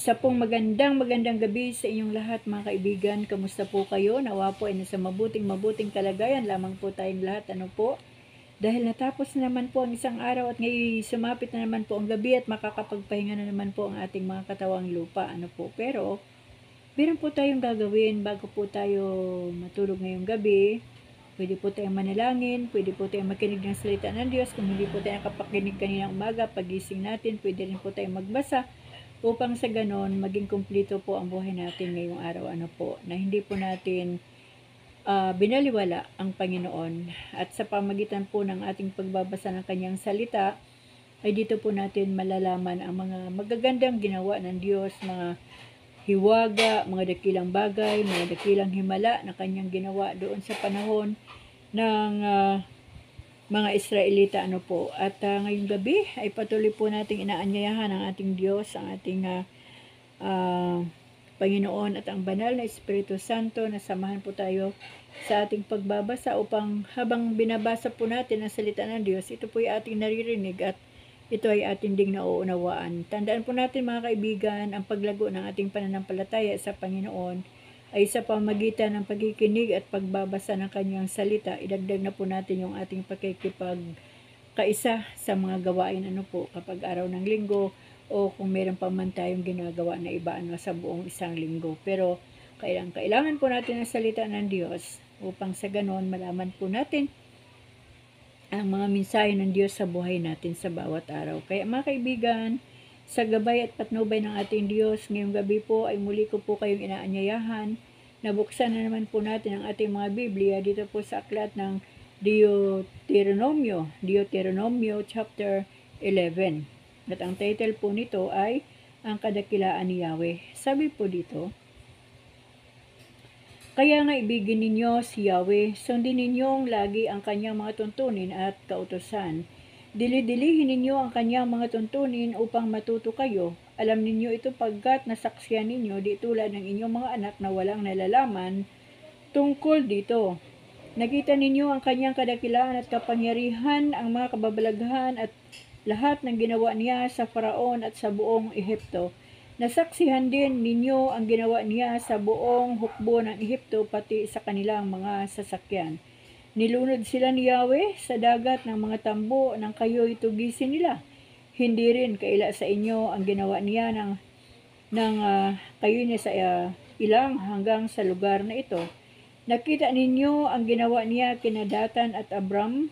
Sa pong magandang gabi sa inyong lahat mga kaibigan. Kamusta po kayo? Nawa po ay nasa mabuting kalagayan lamang po tayong lahat. Ano po? Dahil natapos na naman po ang isang araw at ngayon sumapit na naman po ang gabi at makakapagpahinga na naman po ang ating mga katawang lupa. Ano po? Pero, meron po tayong gagawin bago po tayo matulog ngayong gabi. Pwede po tayong manalangin, pwede po tayong makinig ng salita ng Diyos. Kung hindi po tayo nakapakinig kaninang umaga, pagising natin, pwede rin po tayong magbasa upang sa ganon maging kumpleto po ang buhay natin ngayong araw. Ano po, na hindi po natin binaliwala ang Panginoon. At sa pamagitan po ng ating pagbabasa ng kanyang salita, ay dito po natin malalaman ang mga magagandang ginawa ng Diyos, mga hiwaga, mga dakilang bagay, mga dakilang himala na kanyang ginawa doon sa panahon ng mga Israelita. Ano po. At ngayong gabi ay patuloy po nating inaanyayahan ang ating Diyos, ang ating Panginoon at ang banal na Espiritu Santo na samahan po tayo sa ating pagbabasa upang habang binabasa po natin ang salita ng Diyos, ito po ay ating naririnig at ito ay ating ding nauunawaan. Tandaan po natin mga kaibigan, ang paglago ng ating pananampalataya sa Panginoon ay sa pamagitan ng pagkikinig at pagbabasa ng kanyang salita. Idagdag na po natin yung ating pakikipagkaisa sa mga gawain kapag araw ng linggo o kung meron pa man tayong ginagawa na iba sa buong isang linggo. Pero kailangan po natin ang salita ng Diyos upang sa ganon malaman po natin ang mga mensahe ng Diyos sa buhay natin sa bawat araw. Kaya mga kaibigan, sa gabay at patnubay ng ating Diyos, ngayong gabi po ay muli ko po kayong inaanyayahan na buksan na naman po natin ang ating mga Biblia dito po sa aklat ng Deuteronomio chapter 11. At ang title po nito ay Ang Kadakilaan ni Yahweh. Sabi po dito, kaya nga ibigin ninyo si Yahweh, sundin ninyong lagi ang kanyang mga tuntunin at kautusan. Dili-dilihin ninyo ang kanyang mga tuntunin upang matuto kayo. Alam ninyo ito pagkat nasaksiyan ninyo di tulad ng inyong mga anak na walang nalalaman tungkol dito. Nakita ninyo ang kanyang kadakilaan at kapangyarihan, ang mga kababalaghan at lahat ng ginawa niya sa Faraon at sa buong Ehipto. Nasaksihan din ninyo ang ginawa niya sa buong hukbo ng Ehipto pati sa kanilang mga sasakyan. Nilunod sila ni Yahweh sa dagat ng mga tambo nang kayo'y tugisin nila. Hindi rin kaila sa inyo ang ginawa niya ng kayo niya sa ilang hanggang sa lugar na ito. Nakita ninyo ang ginawa niya kina Datan at Abiram,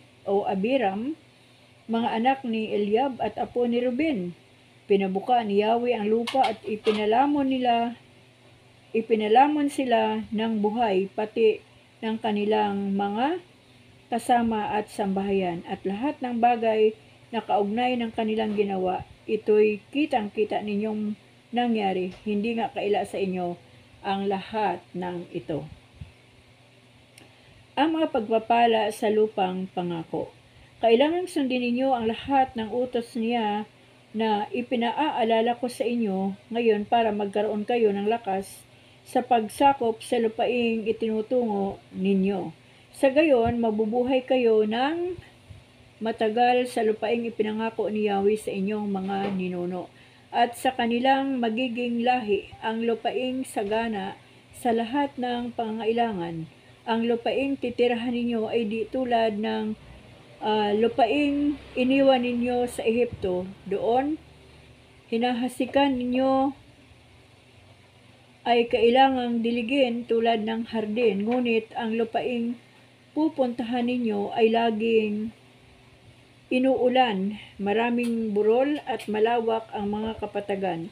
mga anak ni Eliab at apo ni Ruben. Pinabuka ni Yahweh ang lupa at ipinalamon sila ng buhay pati ng kanilang mga kasama at sambahayan at lahat ng bagay na kaugnay ng kanilang ginawa. Ito'y kitang-kita ninyong nangyari. Hindi nga kaila sa inyo ang lahat ng ito. Ang mga pagpapala sa lupang pangako. Kailangang sundin ninyo ang lahat ng utos niya na ipinaaalala ko sa inyo ngayon para magkaroon kayo ng lakas sa pagsakop sa lupaing itinutungo ninyo. Sa gayon, mabubuhay kayo ng matagal sa lupaing ipinangako ni Yahweh sa inyong mga ninuno. At sa kanilang magiging lahi, ang lupaing sagana sa lahat ng pangangailangan. Ang lupaing titirahan ninyo ay di tulad ng lupaing iniwan ninyo sa Ehipto. Doon, hinahasikan ninyo ay kailangang diligin tulad ng hardin. Ngunit ang lupaing pupuntahan ninyo ay laging inuulan, maraming burol at malawak ang mga kapatagan.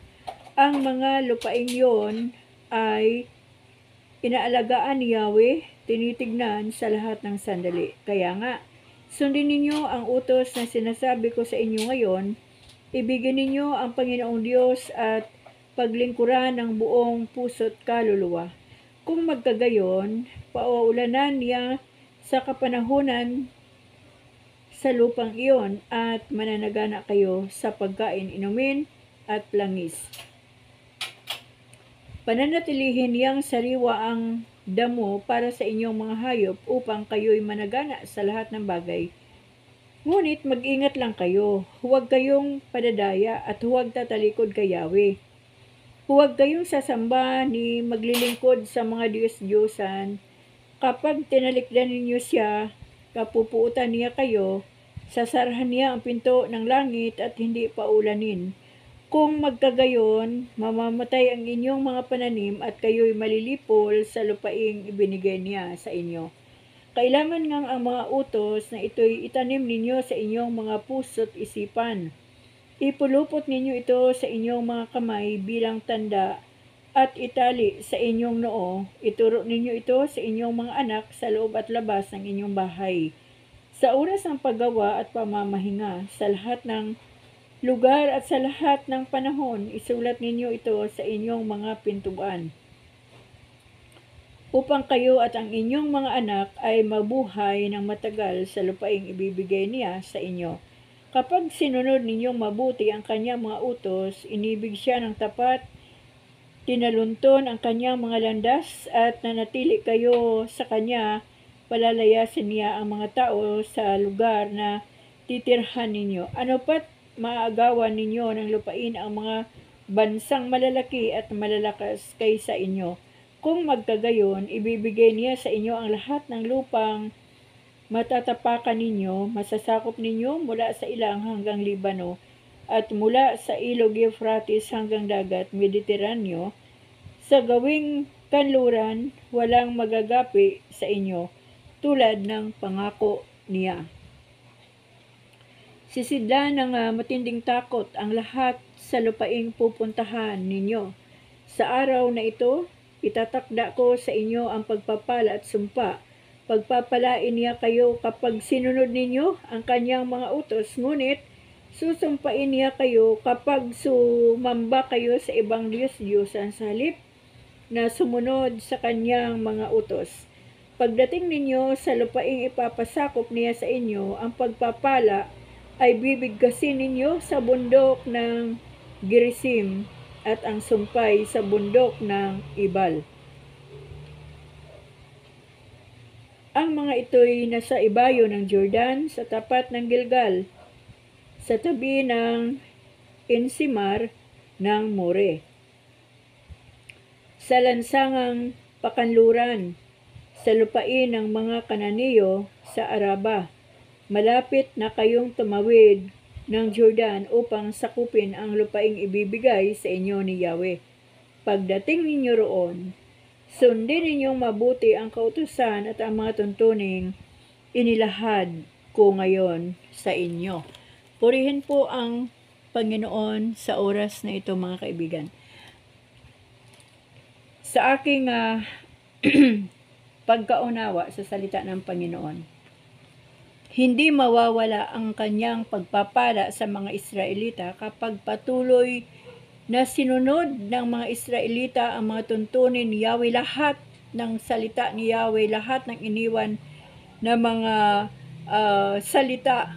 Ang mga lupaing yon ay inaalagaan ni Yahweh, tinitignan sa lahat ng sandali. Kaya nga, sundin ninyo ang utos na sinasabi ko sa inyo ngayon. Ibigin ninyo ang Panginoong Diyos at paglingkuran ng buong puso't kaluluwa. Kung magkagayon, pauulanan niya sa kapanahunan sa lupang iyon at mananagana kayo sa pagkain, inumin at langis. Pananatilihin niyang sariwa ang damo para sa inyong mga hayop upang kayo'y managana sa lahat ng bagay. Ngunit mag-ingat lang kayo, huwag kayong padadaya at huwag tatalikod kay Yahweh. Huwag kayong sasamba ni maglilingkod sa mga Diyos-Diyosan. Kapag tinalikdan ninyo siya, kapupuutan niya kayo, sasarahan niya ang pinto ng langit at hindi paulanin. Kung magkagayon, mamamatay ang inyong mga pananim at kayo'y malilipol sa lupaing ibinigay niya sa inyo. Kailangan ngang ang mga utos na ito'y itanim ninyo sa inyong mga puso't isipan. Ipulupot ninyo ito sa inyong mga kamay bilang tanda at itali sa inyong noo. Ituro ninyo ito sa inyong mga anak sa loob at labas ng inyong bahay. Sa oras ng paggawa at pamamahinga, sa lahat ng lugar at sa lahat ng panahon, isulat ninyo ito sa inyong mga pintuan, upang kayo at ang inyong mga anak ay mabuhay ng matagal sa lupaing ibibigay niya sa inyo. Kapag sinunod ninyong mabuti ang kanyang mga utos, inibig siya ng tapat, tinalunton ang kanyang mga landas at nanatili kayo sa kanya, palalayasin niya ang mga tao sa lugar na titirhan ninyo. Ano pat maaagawan ninyo ng lupain ang mga bansang malalaki at malalakas kaysa inyo. Kung magkagayon, ibibigay niya sa inyo ang lahat ng lupang matatapakan ninyo, masasakop ninyo mula sa ilang hanggang Libano, at mula sa ilog Euphrates hanggang dagat Mediteraneo. Sa gawing kanluran, walang magagapi sa inyo, tulad ng pangako niya. Sisidlan ng matinding takot ang lahat sa lupaing pupuntahan ninyo. Sa araw na ito, itatakda ko sa inyo ang pagpapala at sumpa. Pagpapalain niya kayo kapag sinunod ninyo ang kanyang mga utos, ngunit susumpain niya kayo kapag sumamba kayo sa ibang Diyos-Diyosan sa halip na sumunod sa kanyang mga utos. Pagdating ninyo sa lupaing ipapasakop niya sa inyo, ang pagpapala ay bibigkasin ninyo sa bundok ng Gerizim at ang sumpay sa bundok ng Ibal. Ang mga ito'y nasa ibayo ng Jordan, sa tapat ng Gilgal, sa tabi ng Insimar ng More, sa lansangang pakanluran, sa lupain ng mga Kananiyo sa Araba. Malapit na kayong tumawid ng Jordan upang sakupin ang lupaing ibibigay sa inyo ni Yahweh. Pagdating ninyo roon, sundin ninyong mabuti ang kautusan at ang mga tuntuning inilahad ko ngayon sa inyo. Purihin po ang Panginoon sa oras na ito, mga kaibigan. Sa aking pagkaunawa sa salita ng Panginoon, hindi mawawala ang kanyang pagpapala sa mga Israelita kapag patuloy na sinunod ng mga Israelita ang mga tuntunin ni Yahweh, lahat ng salita ni Yahweh, lahat ng iniwan na mga salita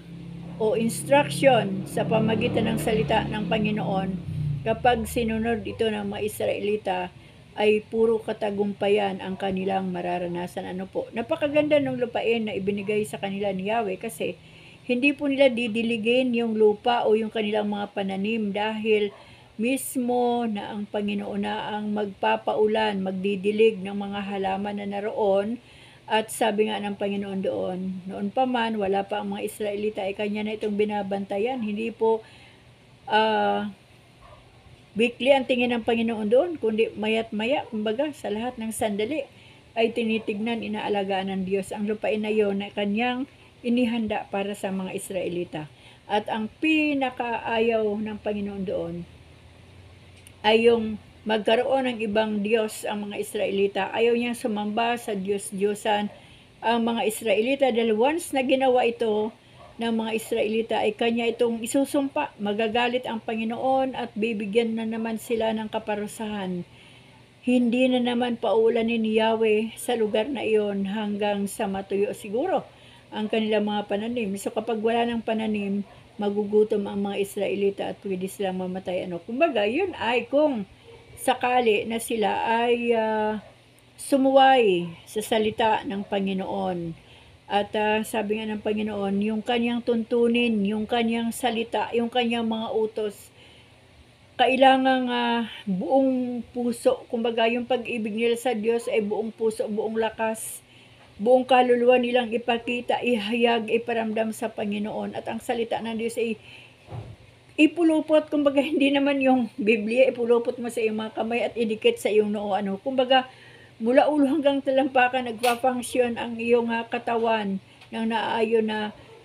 o instruction sa pamagitan ng salita ng Panginoon. Kapag sinunod ito ng mga Israelita, ay puro katagumpayan ang kanilang mararanasan. Napakaganda ng lupain na ibinigay sa kanila ni Yahweh, kasi hindi po nila didiligin yung lupa o yung kanilang mga pananim, dahil mismo na ang Panginoon na ang magpapaulan, magdidilig ng mga halaman na naroon. At sabi nga ng Panginoon doon, noon pa man, wala pa ang mga Israelita, ay kanya na itong binabantayan. Hindi po bigli ang tingin ng Panginoon doon, kundi maya't maya, kumbaga sa lahat ng sandali ay tinitignan, inaalagaan ng Diyos ang lupain na yon na kanyang inihanda para sa mga Israelita. At ang pinakaayaw ng Panginoon doon ay yung magkaroon ng ibang Diyos ang mga Israelita. Ayaw niyang sumamba sa Diyos-Diyosan ang mga Israelita, dahil once na ginawa ito ng mga Israelita ay kanya itong isusumpa. Magagalit ang Panginoon at bibigyan na naman sila ng kaparusahan. Hindi na naman paulanin ni Yahweh sa lugar na iyon hanggang sa matuyo siguro ang kanilang mga pananim. So kapag wala ng pananim, magugutom ang mga Israelita at pwede silang mamatay. Kumbaga, yun ay kung sakali na sila ay sumuway sa salita ng Panginoon. At sabi nga ng Panginoon, yung kanyang tuntunin, yung kanyang salita, yung kanyang mga utos, kailangang buong puso, kumbaga yung pag-ibig nila sa Diyos ay buong puso, buong lakas, buong kaluluwa nilang ipakita, ihayag, iparamdam sa Panginoon. At ang salita ng Diyos ay ipulupot, kumbaga hindi naman yung Biblia, ipulupot mo sa iyong mga kamay at idikit sa iyong noo. Kumbaga, mula ulo hanggang talampakan, nagpafunksyon ang iyong katawan ng naayon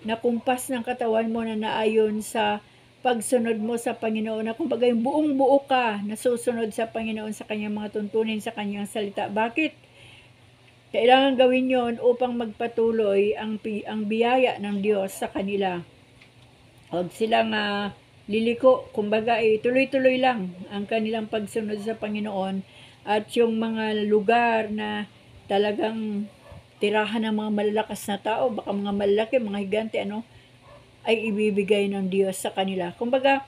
na kumpas ng katawan mo na naayon sa pagsunod mo sa Panginoon. Kumbaga, yung buong buo ka na susunod sa Panginoon sa kanyang mga tuntunin, sa kanyang salita. Bakit? Kailangan gawin yon upang magpatuloy ang biyaya ng Diyos sa kanila. Huwag silang liliko, kumbaga tuloy-tuloy lang ang kanilang pagsunod sa Panginoon. At yung mga lugar na talagang tirahan ng mga malalakas na tao, baka mga malalaki, mga higante, ay ibibigay ng Diyos sa kanila. Kumbaga,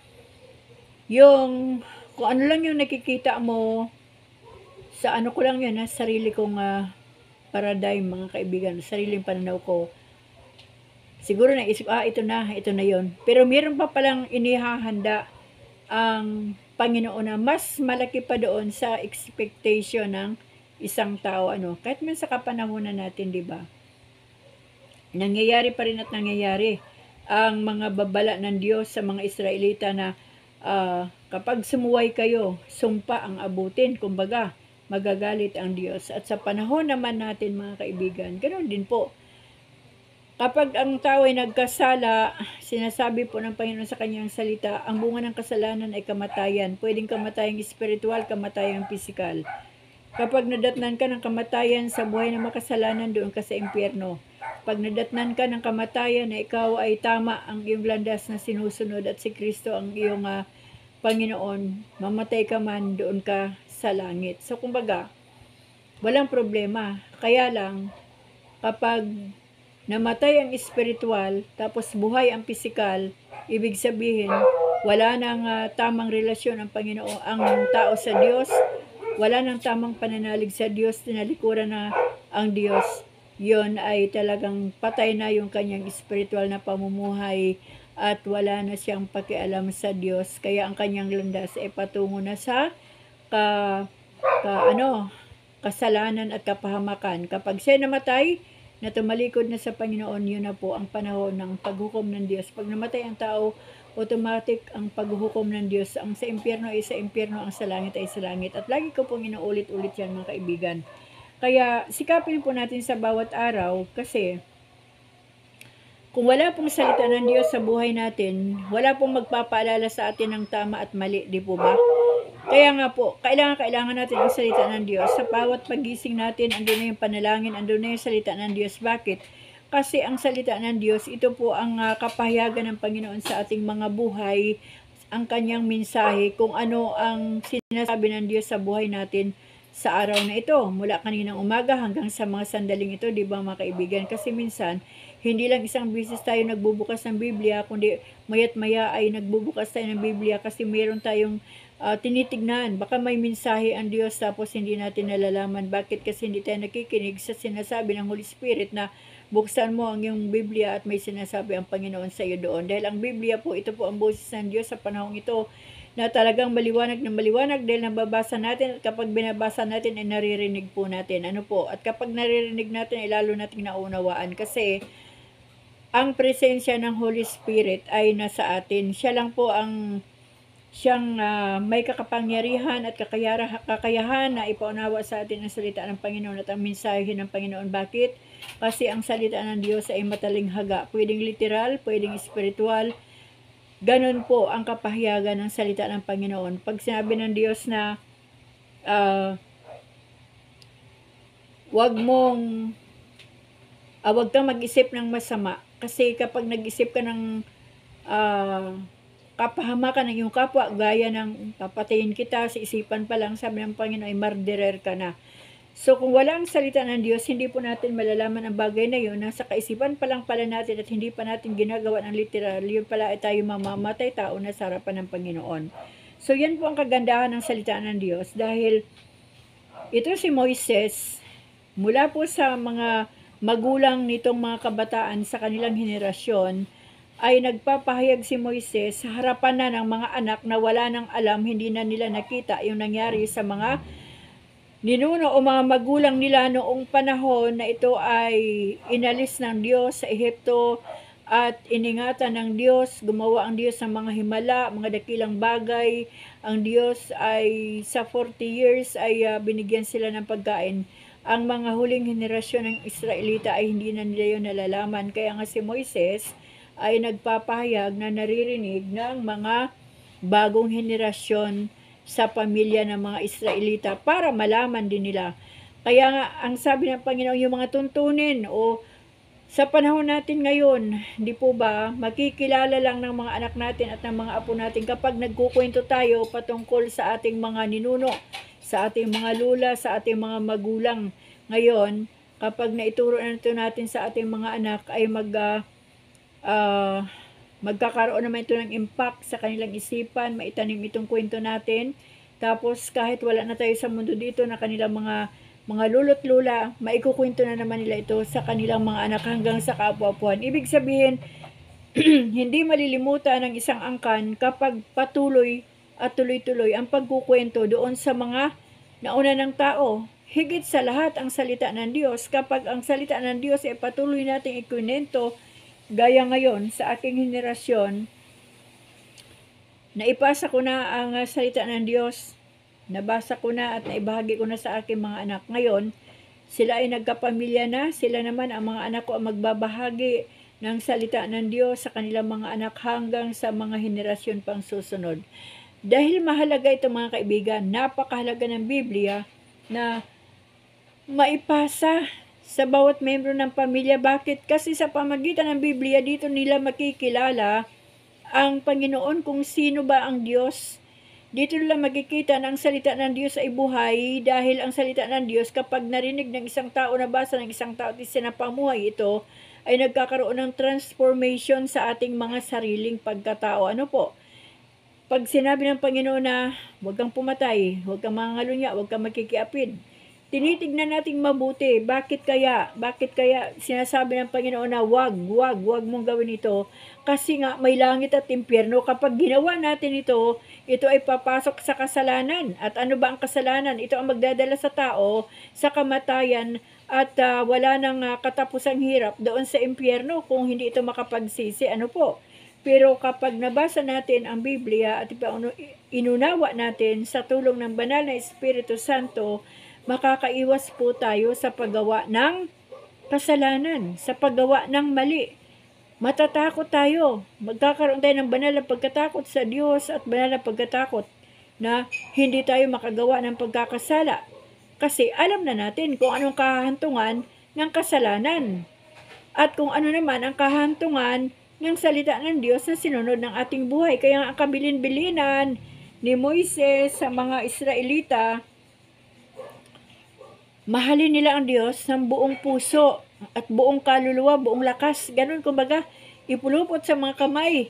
kung ano lang yung nakikita mo, sa ko lang yun, sarili kong paradigm, mga kaibigan, sariling pananaw ko. Siguro naisip, ito na yon. Pero meron pa palang inihahanda ang Panginoon na mas malaki pa doon sa expectation ng isang tao. Kahit man sa kapanahunan natin, di ba? Nangyayari pa rin at nangyayari ang mga babala ng Diyos sa mga Israelita na kapag sumuway kayo, sumpa ang abutin. Kumbaga, magagalit ang Diyos. At sa panahon naman natin, mga kaibigan, ganoon din po. Kapag ang tao ay nagkasala, sinasabi po ng Panginoon sa kanyang salita, ang bunga ng kasalanan ay kamatayan. Pwedeng kamatayang espiritual, kamatayang pisikal. Kapag nadatnan ka ng kamatayan sa buhay ng makasalanan, doon ka sa impyerno. Pag nadatnan ka ng kamatayan na ikaw ay tama ang iyong landas na sinusunod at si Kristo ang iyong Panginoon, mamatay ka man, doon ka sa langit. So, kumbaga, walang problema. Kaya lang, kapag namatay ang espiritual, tapos buhay ang pisikal, ibig sabihin, wala nang tamang relasyon ang Panginoon, ang tao sa Diyos, wala nang tamang pananalig sa Diyos, tinalikuran na ang Diyos, yon ay talagang patay na yung kanyang espiritual na pamumuhay at wala na siyang pakialam sa Diyos. Kaya ang kanyang landas ay patungo na sa kasalanan at kapahamakan. Kapag siya namatay, na tumalikod na sa Panginoon, yun na po ang panahon ng paghukom ng Diyos. Pag namatay ang tao, automatic ang paghukom ng Diyos. Ang sa impyerno ay sa impyerno, ang sa langit ay sa langit. At lagi ko pong inuulit-ulit yan, mga kaibigan. Kaya sikapin po natin sa bawat araw kasi kung wala pong salita ng Diyos sa buhay natin, wala pong magpapaalala sa atin ng tama at mali, di po ba? Kaya nga po, kailangan natin ang salita ng Diyos. Sa bawat pagising natin, andun na yung panalangin, andun na yung salita ng Diyos. Bakit? Kasi ang salita ng Diyos, ito po ang kapahayagan ng Panginoon sa ating mga buhay, ang kanyang mensahe, kung ano ang sinasabi ng Diyos sa buhay natin sa araw na ito. Mula kaninang umaga hanggang sa mga sandaling ito, di ba mga kaibigan? Kasi minsan, hindi lang isang beses tayo nagbubukas ng Biblia, kundi maya't maya ay nagbubukas tayo ng Biblia kasi mayroon tayong tinitignan. Baka may mensahe ang Diyos tapos hindi natin nalalaman. Bakit? Kasi hindi tayo nakikinig sa sinasabi ng Holy Spirit na buksan mo ang iyong Biblia at may sinasabi ang Panginoon sa iyo doon. Dahil ang Biblia po, ito po ang boses ng Diyos sa panahong ito na talagang maliwanag na maliwanag dahil nababasa natin at kapag binabasa natin ay naririnig po natin. At kapag naririnig natin ay lalo nating naunawaan kasi ang presensya ng Holy Spirit ay nasa atin. Siya lang po ang siyang may kakapangyarihan at kakayahan na ipaunawa sa atin ang salita ng Panginoon at ang mensahe ng Panginoon. Bakit? Kasi ang salita ng Diyos ay matalinghaga. Pwedeng literal, pwedeng espiritual. Ganon po ang kapahayagan ng salita ng Panginoon. Pag sinabi ng Diyos na wag kang mag-isip ng masama. Kasi kapag nag-isip ka ng kapahamakan ng iyong kapwa, gaya ng papatayin kita sa isipan pa lang, sabi ng Panginoon ay murderer ka na. So kung wala ang salita ng Diyos, hindi po natin malalaman ang bagay na yun, nasa kaisipan pa lang pala natin at hindi pa natin ginagawa ng literal, yun pala ay tayo mamamatay tao na sa harapan ng Panginoon. So yan po ang kagandahan ng salita ng Diyos dahil ito si Moises, mula po sa mga magulang nitong mga kabataan sa kanilang henerasyon, ay nagpapahayag si Moises sa harapan na ng mga anak na wala nang alam, hindi na nila nakita yung nangyari sa mga ninuno o mga magulang nila noong panahon na ito ay inalis ng Diyos sa Ehipto at iningatan ng Diyos, gumawa ang Diyos ng mga himala, mga dakilang bagay. Ang Diyos ay sa 40 years ay binigyan sila ng pagkain. Ang mga huling henerasyon ng Israelita ay hindi na nila yun nalalaman. Kaya nga si Moises ay nagpapahayag na naririnig ng mga bagong henerasyon sa pamilya ng mga Israelita para malaman din nila. Kaya nga, ang sabi ng Panginoon, yung mga tuntunin o sa panahon natin ngayon, di po ba, makikilala lang ng mga anak natin at ng mga apo natin kapag nagkukwento tayo patungkol sa ating mga ninuno, sa ating mga lula, sa ating mga magulang. Ngayon, kapag naituro na ito natin sa ating mga anak, ay magkakaroon naman ito ng impact sa kanilang isipan, maitanim itong kwento natin. Tapos kahit wala na tayo sa mundo dito na kanilang mga lolo't lula, maikukwento na naman nila ito sa kanilang mga anak hanggang sa kaapwa-apuan. Ibig sabihin, hindi malilimutan ng isang angkan kapag patuloy at tuloy-tuloy ang pagkukwento doon sa mga nauna ng tao. Higit sa lahat ang salita ng Diyos. Kapag ang salita ng Diyos ay patuloy nating ikwento, gaya ngayon sa aking henerasyon, naipasa ko na ang salita ng Diyos, nabasa ko na at naibahagi ko na sa aking mga anak. Ngayon, sila ay nagkapamilya na, sila naman ang mga anak ko ang magbabahagi ng salita ng Diyos sa kanilang mga anak hanggang sa mga henerasyon pang susunod. Dahil mahalaga ito mga kaibigan, napakahalaga ng Biblia na maipasa sa bawat membro ng pamilya. Bakit? Kasi sa pamagitan ng Biblia, dito nila makikilala ang Panginoon kung sino ba ang Diyos. Dito nila makikita na ang salita ng Diyos ay buhay dahil ang salita ng Diyos kapag narinig ng isang tao, nabasa ng isang tao at isinapamuhay ito, ay nagkakaroon ng transformation sa ating mga sariling pagkatao. Ano po? Pag sinabi ng Panginoon na huwag kang pumatay, huwag kang mangalunya, huwag kang makikiapid, tinitignan nating mabuti. Bakit kaya sinasabi ng Panginoon na wag mong gawin ito? Kasi nga may langit at impyerno. Kapag ginawa natin ito ay papasok sa kasalanan. At ano ba ang kasalanan? Ito ang magdadala sa tao sa kamatayan at wala nang katapusang hirap doon sa impyerno kung hindi ito makapagsisi. Ano po? Pero kapag nabasa natin ang Biblia at inunawa natin sa tulong ng banal na Espiritu Santo, makakaiwas po tayo sa paggawa ng kasalanan, sa paggawa ng mali. Matatakot tayo. Magkakaroon tayo ng banal na pagkatakot sa Diyos at banal na pagkatakot na hindi tayo makagawa ng pagkakasala. Kasi alam na natin kung anong kahantungan ng kasalanan. At kung ano naman ang kahantungan ng salita ng Diyos na sinunod ng ating buhay. Kaya ang kabilin-bilinan ni Moises sa mga Israelita, mahalin nila ang Diyos ng buong puso at buong kaluluwa, buong lakas. Ganun, kumbaga, ipulupot sa mga kamay,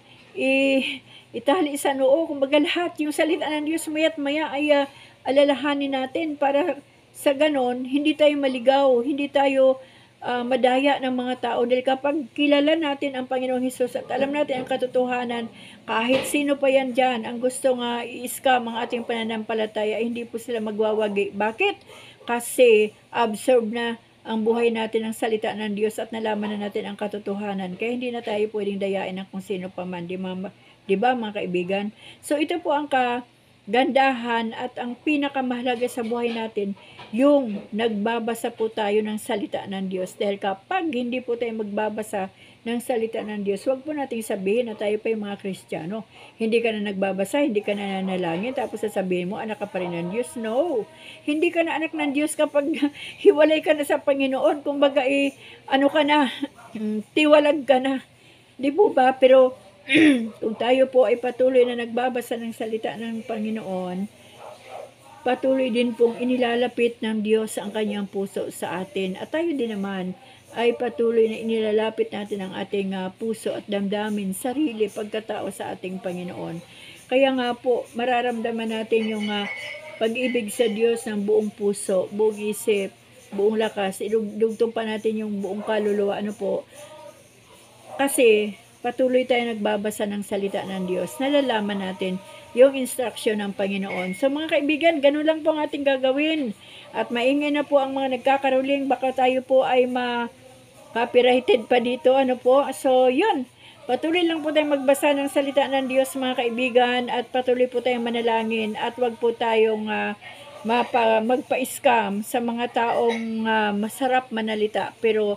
itali sa noo, kumbaga lahat. Yung salita ng Diyos maya't maya ay alalahanin natin para sa ganon, hindi tayo maligaw, hindi tayo madaya ng mga tao. Dahil kapag kilala natin ang Panginoong Hesus at alam natin ang katotohanan, kahit sino pa yan dyan, ang gusto nga i-scam ang ating pananampalataya, hindi po sila magwawagi. Bakit? Kasi absorb na ang buhay natin ng salita ng Diyos at nalaman na natin ang katotohanan. Kaya hindi na tayo pwedeng dayain ng kung sino pa man. Di ba mga kaibigan? So ito po ang kagandahan at ang pinakamahalaga sa buhay natin, yung nagbabasa po tayo ng salita ng Diyos. Dahil kapag hindi po tayo magbabasa ng salita ng Diyos, huwag po nating sabihin na tayo pa yung mga Kristiyano. Hindi ka na nagbabasa, hindi ka na nanalangin, tapos sasabihin mo, anak ka pa rin ng Diyos. No! Hindi ka na anak ng Diyos kapag hiwalay ka na sa Panginoon. Kumbaga, ano ka na, tiwalag ka na. Di po ba? Pero, kung tayo po ay patuloy na nagbabasa ng salita ng Panginoon, patuloy din pong inilalapit ng Diyos ang kanyang puso sa atin. At tayo din naman ay patuloy na inilalapit natin ang ating puso at damdamin, sarili, pagkatao sa ating Panginoon. Kaya nga po, mararamdaman natin yung pag-ibig sa Diyos ng buong puso, buong isip, buong lakas. Idugtong pa natin yung buong kaluluwa. Ano po? Kasi patuloy tayo nagbabasa ng salita ng Diyos, nalalaman natin yung instruction ng Panginoon. So mga kaibigan, ganun lang po ang ating gagawin. At maingay na po ang mga nagkakaruling, baka tayo po ay copyrighted pa dito, ano po. So yun, patuloy lang po tayong magbasa ng salita ng Diyos mga kaibigan, at patuloy po tayong manalangin, at wag po tayong magpa-scam sa mga taong masarap manalita pero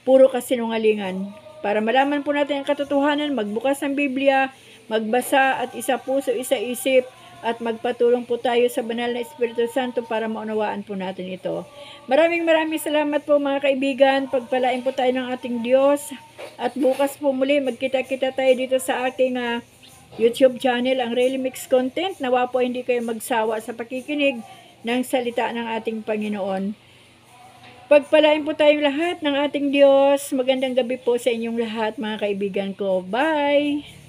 puro kasinungalingan. Para malaman po natin ang katotohanan, magbukas ng Biblia, magbasa at isa puso, isa isip, at magpatulong po tayo sa banal na Espiritu Santo para maunawaan po natin ito. Maraming salamat po mga kaibigan. Pagpalain po tayo ng ating Diyos. At bukas po muli, magkita-kita tayo dito sa ating YouTube channel, ang Really Mix Content. Nawa po hindi kayo magsawa sa pakikinig ng salita ng ating Panginoon. Pagpalain po tayong lahat ng ating Diyos. Magandang gabi po sa inyong lahat mga kaibigan ko. Bye!